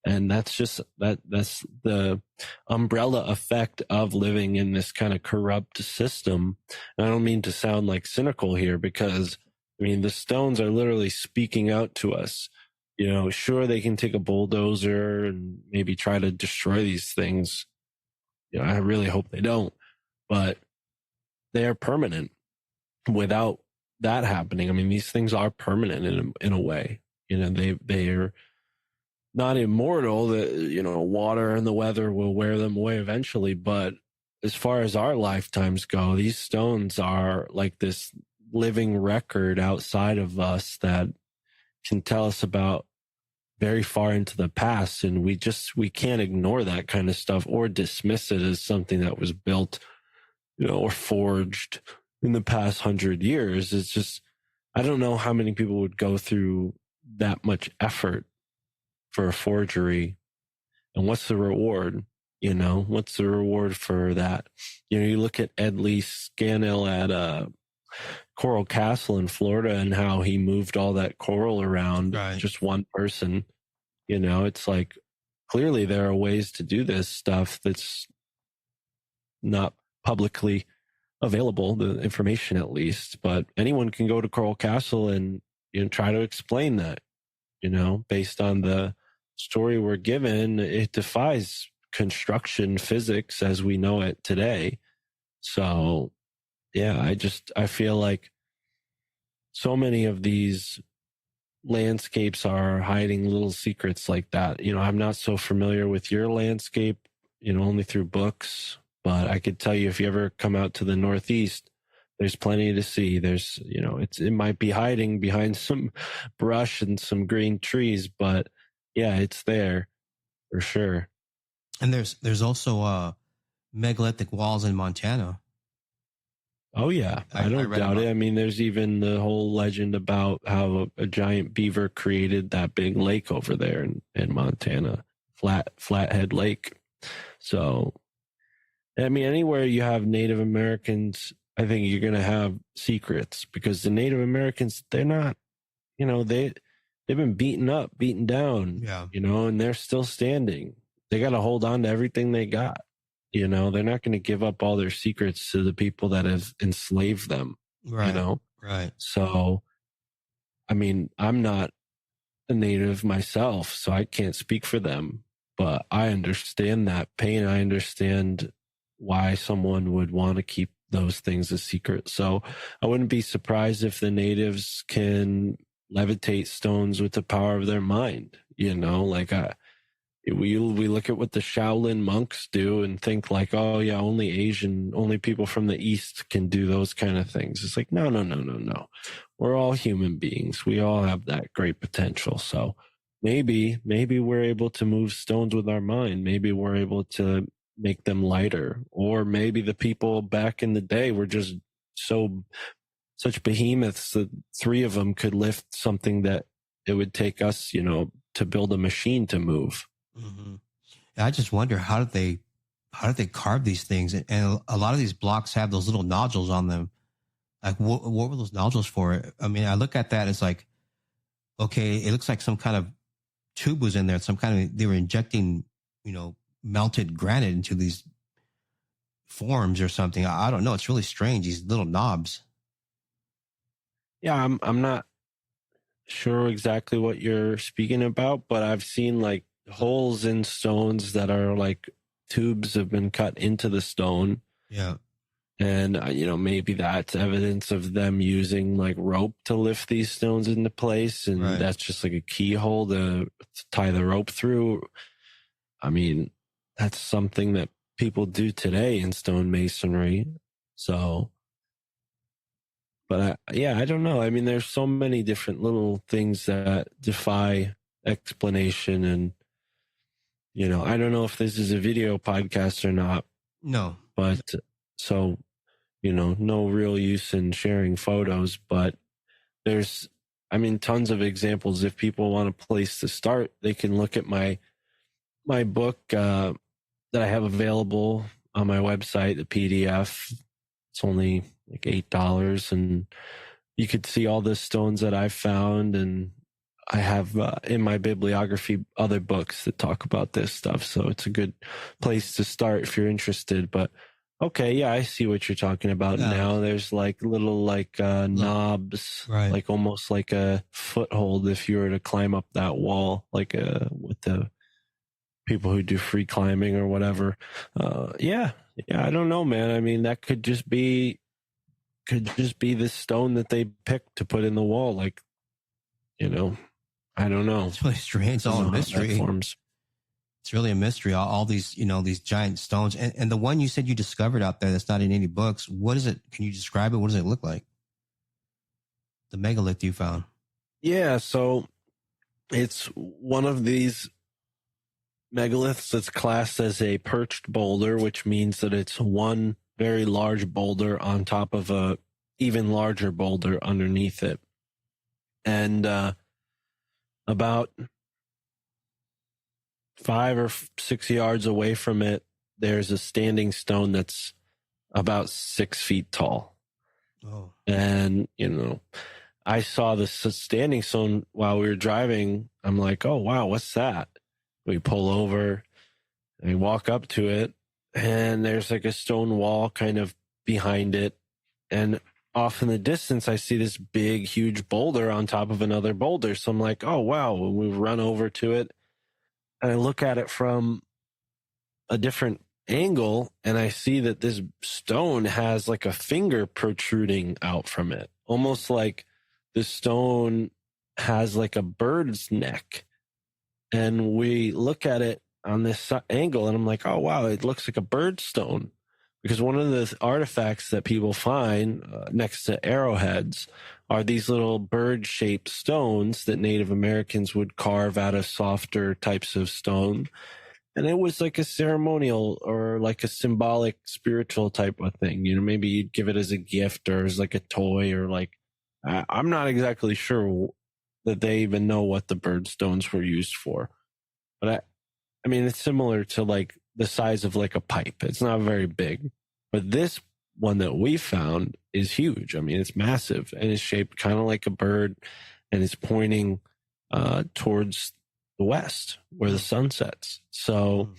And that's just that's the umbrella effect of living in this kind of corrupt system. And I don't mean to sound like cynical here, because I mean, the stones are literally speaking out to us. You know, sure, they can take a bulldozer and maybe try to destroy these things. You know, I really hope they don't, but they are permanent without that happening. I mean, these things are permanent in a way. You know, they are not immortal. That, you know, water and the weather will wear them away eventually. But as far as our lifetimes go, these stones are like this living record outside of us that can tell us about very far into the past. And we can't ignore that kind of stuff or dismiss it as something that was built, you know, or forged in the past 100 years. It's just, I don't know how many people would go through that much effort for a forgery. And what's the reward? You know, what's the reward for that? You know, you look at Ed Lee Scannell at Coral Castle in Florida and how he moved all that coral around, Right. just one person. You know, it's like, clearly there are ways to do this stuff that's not publicly available, the information at least, but anyone can go to Coral Castle and, you know, try to explain that, you know, based on the story we're given. It defies construction physics as we know it today. So yeah, I feel like so many of these landscapes are hiding little secrets like that. You know, I'm not so familiar with your landscape, you know, only through books, but I could tell you, if you ever come out to the Northeast, there's plenty to see. There's, you know, it might be hiding behind some brush and some green trees, but yeah, it's there for sure. And there's also megalithic walls in Montana. Oh yeah, I don't doubt it. I mean, there's even the whole legend about how a giant beaver created that big lake over there in Montana, Flathead Lake. So, I mean, anywhere you have Native Americans, I think you're going to have secrets, because the Native Americans, they're not, you know, they've been beaten up, beaten down, you know, and they're still standing. They got to hold on to everything they got. You know, they're not going to give up all their secrets to the people that have enslaved them, right, you know? Right. So, I mean, I'm not a native myself, so I can't speak for them, but I understand that pain. I understand why someone would want to keep those things a secret. So I wouldn't be surprised if the natives can levitate stones with the power of their mind, you know, like we look at what the Shaolin monks do and think like, oh yeah, only people from the East can do those kind of things. It's like, no. We're all human beings. We all have that great potential. So maybe we're able to move stones with our mind. Maybe we're able to make them lighter, or maybe the people back in the day were just such behemoths that three of them could lift something that it would take us, you know, to build a machine to move. Mm-hmm. I just wonder, how did they carve these things? And a lot of these blocks have those little nodules on them. Like, what were those nodules for? I mean, I look at that, it's like, okay, it looks like some kind of tube was in there. They were injecting, you know, melted granite into these forms or something. I don't know. It's really strange. These little knobs. Yeah, I'm not sure exactly what you're speaking about, but I've seen like holes in stones that are like tubes have been cut into the stone. Yeah. And, you know, maybe that's evidence of them using like rope to lift these stones into place. And that's just like a keyhole to tie the rope through. I mean, that's something that people do today in stonemasonry. So But I don't know. I mean, there's so many different little things that defy explanation. And, I don't know if this is a video podcast or not, No. but so, no real use in sharing photos, but there's, tons of examples. If people want a place to start, they can look at my book that I have available on my website, the PDF. It's only like $8, and you could see all the stones that I've found. And I have in my bibliography other books that talk about this stuff. So it's a good place to start if you're interested. But okay, yeah, I see what you're talking about now. There's like little knobs, right, like almost like a foothold if you were to climb up that wall, like with the people who do free climbing or whatever. Yeah, I don't know, man. I mean, that could just be this stone that they picked to put in the wall. Like, I don't know. It's really strange. It's all a mystery. It's really a mystery. All these, these giant stones. And the one you said you discovered out there that's not in any books, what is it? Can you describe it? What does it look like? The megalith you found. Yeah, so it's one of these megaliths that's classed as a perched boulder, which means that it's one very large boulder on top of a even larger boulder underneath it. And about 5 or 6 yards away from it, there's a standing stone that's about 6 feet tall. Oh. And, I saw this standing stone while we were driving. I'm like, oh, wow, what's that? We pull over and we walk up to it, and there's like a stone wall kind of behind it. And off in the distance, I see this big, huge boulder on top of another boulder. So I'm like, oh, wow. And we run over to it, and I look at it from a different angle, and I see that this stone has like a finger protruding out from it, almost like the stone has like a bird's neck. And we look at it on this angle, and I'm like, oh, wow, it looks like a bird stone. Because one of the artifacts that people find next to arrowheads are these little bird-shaped stones that Native Americans would carve out of softer types of stone. And it was like a ceremonial or like a symbolic spiritual type of thing. Maybe you'd give it as a gift or as like a toy, or like, I'm not exactly sure that they even know what the bird stones were used for. But I mean, it's similar to like the size of like a pipe. It's not very big, but this one that we found is huge. I mean, it's massive, and it's shaped kind of like a bird, and it's pointing towards the west where the sun sets. So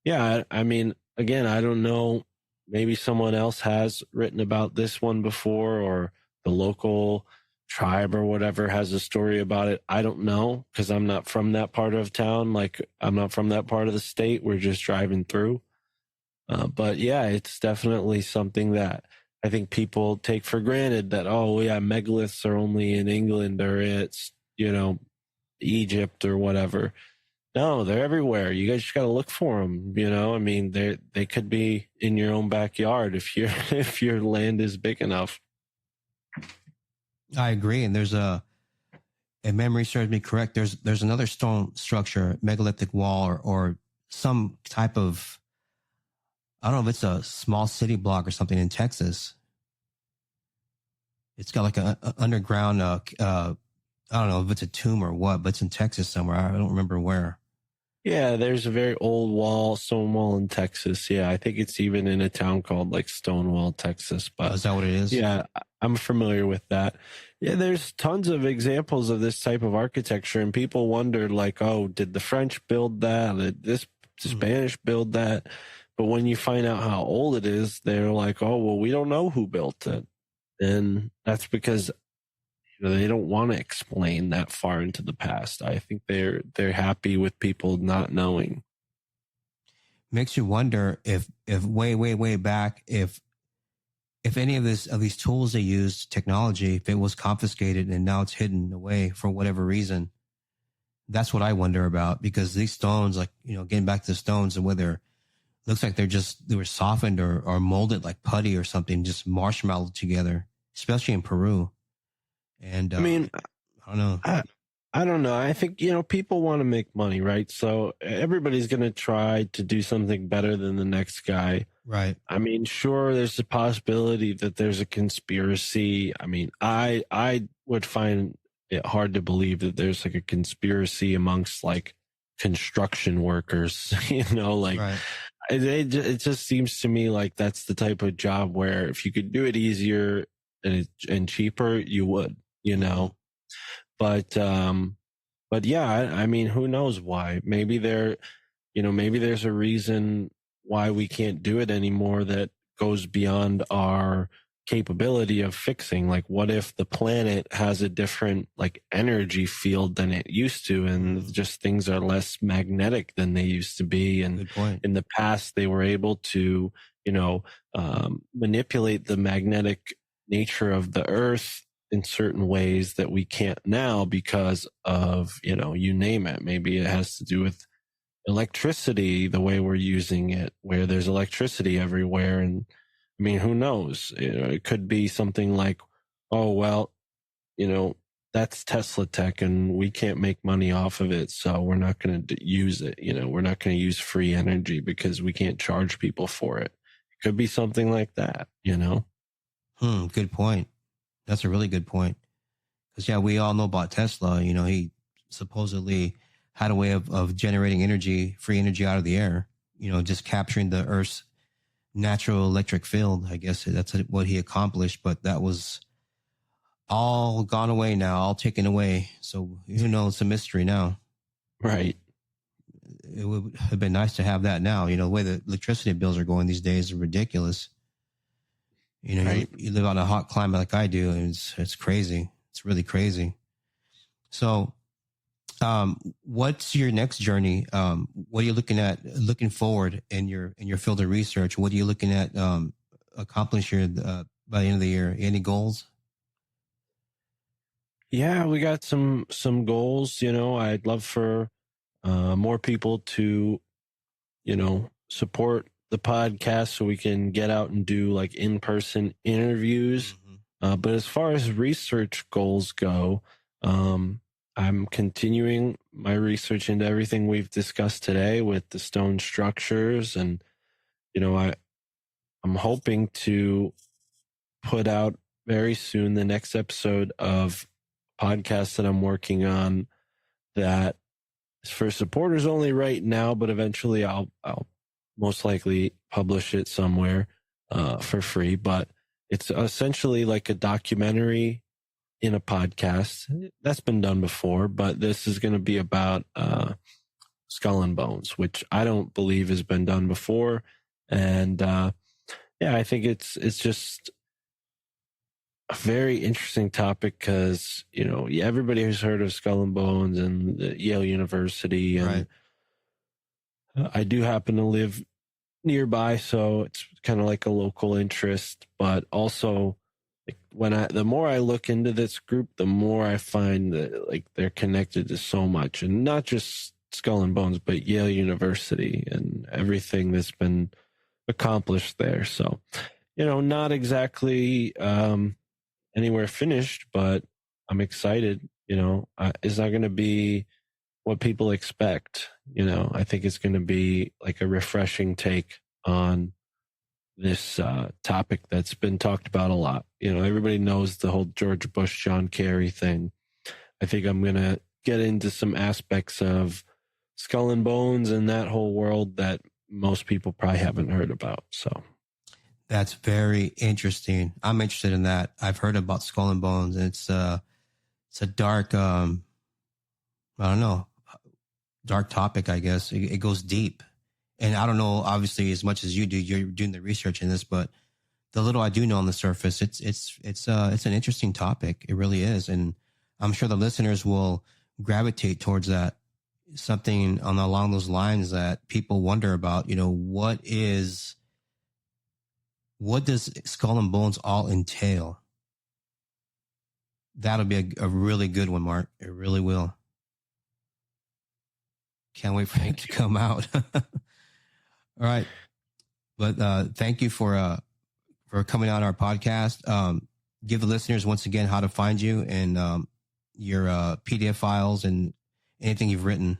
yeah, I mean, again, I don't know, maybe someone else has written about this one before, or the local tribe or whatever has a story about it. I don't know, because I'm not from that part of town. Like, I'm not from that part of the state. We're just driving through. But yeah, it's definitely something that I think people take for granted, that, oh yeah, megaliths are only in England, or it's, Egypt or whatever. No, they're everywhere. You guys just got to look for them. I mean, they could be in your own backyard if your land is big enough. I agree. And there's if memory serves me correct, there's another stone structure, megalithic wall, or some type of, I don't know if it's a small city block or something in Texas. It's got like a underground, I don't know if it's a tomb or what, but it's in Texas somewhere. I don't remember where. Yeah, there's a very old stone wall in Texas. Yeah, I think it's even in a town called like Stonewall, Texas. But is that what it is? Yeah, I'm familiar with that. Yeah, there's tons of examples of this type of architecture, and people wonder like, oh, did the French build that? Did this Spanish build that? But when you find out how old it is, they're like, oh, well, we don't know who built it. And that's because they don't want to explain that far into the past. I think they're happy with people not knowing. Makes you wonder if way back, if any of these tools they used, technology, if it was confiscated and now it's hidden away for whatever reason. That's what I wonder about, because these stones, like, getting back to the stones, and whether looks like they were softened or molded like putty or something, just marshmallowed together. especially in Peru. And I mean, I don't know. I don't know. I think, people want to make money, right? So everybody's going to try to do something better than the next guy. Right. I mean, sure, there's a possibility that there's a conspiracy. I mean, I would find it hard to believe that there's like a conspiracy amongst like construction workers, Right. it just seems to me like that's the type of job where if you could do it easier and cheaper, you would, But yeah, I mean, who knows why? Maybe maybe there's a reason why we can't do it anymore that goes beyond our capability of fixing. Like, what if the planet has a different like energy field than it used to, and just things are less magnetic than they used to be? And Good point. in the past, they were able to, manipulate the magnetic nature of the Earth in certain ways that we can't now because of, you name it. Maybe it has to do with electricity, the way we're using it, where there's electricity everywhere. And I mean, who knows? It could be something like, oh, well, that's Tesla tech and we can't make money off of it. So we're not going to use it. We're not going to use free energy because we can't charge people for it. It could be something like that, Good point. That's a really good point. Because, yeah, we all know about Tesla. He supposedly had a way of generating energy, free energy out of the air, just capturing the Earth's natural electric field. I guess that's what he accomplished. But that was all gone away now, all taken away. So who knows? It's a mystery now. Right. It would have been nice to have that now. The way the electricity bills are going these days are ridiculous. Right. You live on a hot climate like I do, and it's crazy. It's really crazy. So, what's your next journey? What are you looking forward in your field of research? What are you looking at accomplish by the end of the year? Any goals? Yeah, we got some goals. I'd love for more people to, support the podcast so we can get out and do like in-person interviews. But as far as research goals go, I'm continuing my research into everything we've discussed today with the stone structures. And, I'm hoping to put out very soon the next episode of podcast that I'm working on that is for supporters only right now, but eventually I'll most likely publish it somewhere for free. But it's essentially like a documentary in a podcast. That's been done before, but this is going to be about Skull and Bones, which I don't believe has been done before. And yeah, I think it's just a very interesting topic because, everybody who's heard of Skull and Bones and Yale University. And Right. I do happen to live nearby, so it's kind of like a local interest, but also the more I look into this group, the more I find that like they're connected to so much, and not just Skull and Bones, but Yale University and everything that's been accomplished there. So, not exactly anywhere finished, but I'm excited. It's not going to be what people expect. I think it's going to be like a refreshing take on this topic that's been talked about a lot. Everybody knows the whole George Bush, John Kerry thing. I think I'm going to get into some aspects of Skull and Bones and that whole world that most people probably haven't heard about. So That's very interesting. I'm interested in that. I've heard about Skull and Bones. It's a dark, I don't know, dark topic, I guess. It goes deep. And I don't know, obviously, as much as you do, you're doing the research in this, but the little I do know on the surface, it's an interesting topic. It really is. And I'm sure the listeners will gravitate towards that, something along those lines that people wonder about, what does Skull and Bones all entail? That'll be a really good one, Mark. It really will. Can't wait for it to come out. All right. But thank you for coming on our podcast. give the listeners once again how to find you and your PDF files and anything you've written.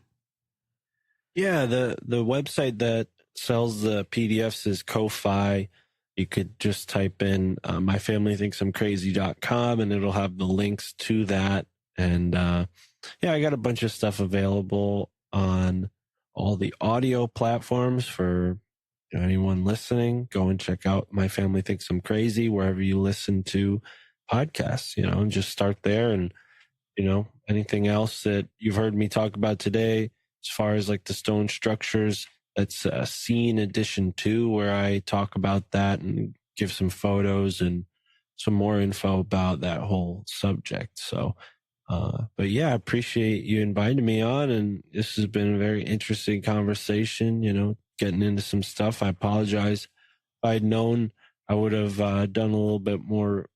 Yeah, the website that sells the PDFs is Ko-Fi. You could just type in myfamilythinksimcrazy.com and it'll have the links to that. And yeah, I got a bunch of stuff available on all the audio platforms for anyone listening. Go and check out My Family Thinks I'm Crazy wherever you listen to podcasts, and just start there. And, anything else that you've heard me talk about today, as far as like the stone structures, that's a scene edition 2 where I talk about that and give some photos and some more info about that whole subject. So, but yeah, I appreciate you inviting me on, and this has been a very interesting conversation, getting into some stuff. I apologize. If I'd known, I would have done a little bit more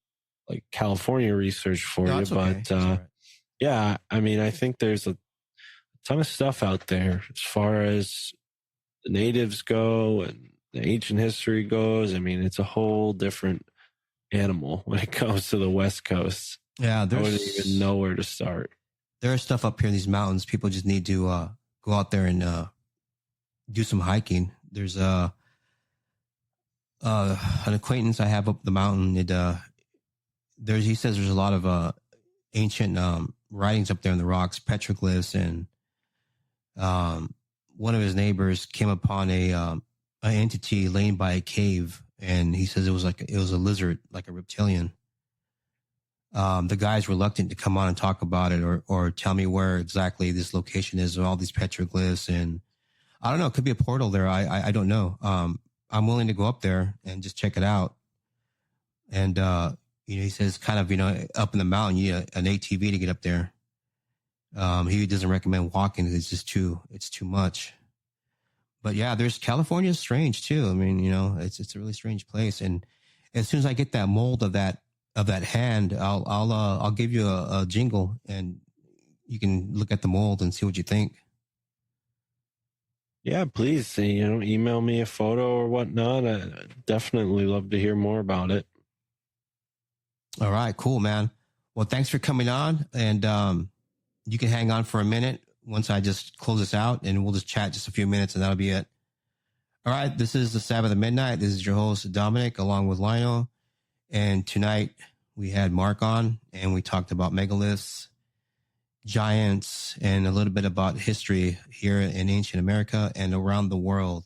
like California research for you, Okay. but right. Yeah, I mean, I think there's a ton of stuff out there as far as the natives go and the ancient history goes. I mean, it's a whole different animal when it comes to the West Coast. Yeah, I wouldn't even know where to start. There's stuff up here in these mountains. People just need to go out there and do some hiking. There's an acquaintance I have up the mountain. He says there's a lot of ancient writings up there in the rocks, petroglyphs, and one of his neighbors came upon an entity laying by a cave, and he says it was a lizard, like a reptilian. The guy's reluctant to come on and talk about it or tell me where exactly this location is with all these petroglyphs. And I don't know, it could be a portal there. I don't know. I'm willing to go up there and just check it out. And, he says kind of, up in the mountain, you need an ATV to get up there. He doesn't recommend walking. It's too much. But yeah, California is strange too. I mean, it's a really strange place. And as soon as I get that mold of that hand, I'll give you a jingle and you can look at the mold and see what you think. Yeah, please, email me a photo or whatnot. I definitely love to hear more about it. All right, cool, man. Well, thanks for coming on, and you can hang on for a minute once I just close this out, and we'll just chat just a few minutes, and that'll be it. All right, this is the Sabbath at Midnight. This is your host, Dominic, along with Lionel, and tonight we had Mark on, and we talked about megaliths, giants, and a little bit about history here in ancient America and around the world.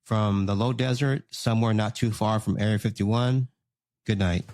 From the low desert, somewhere not too far from Area 51, good night.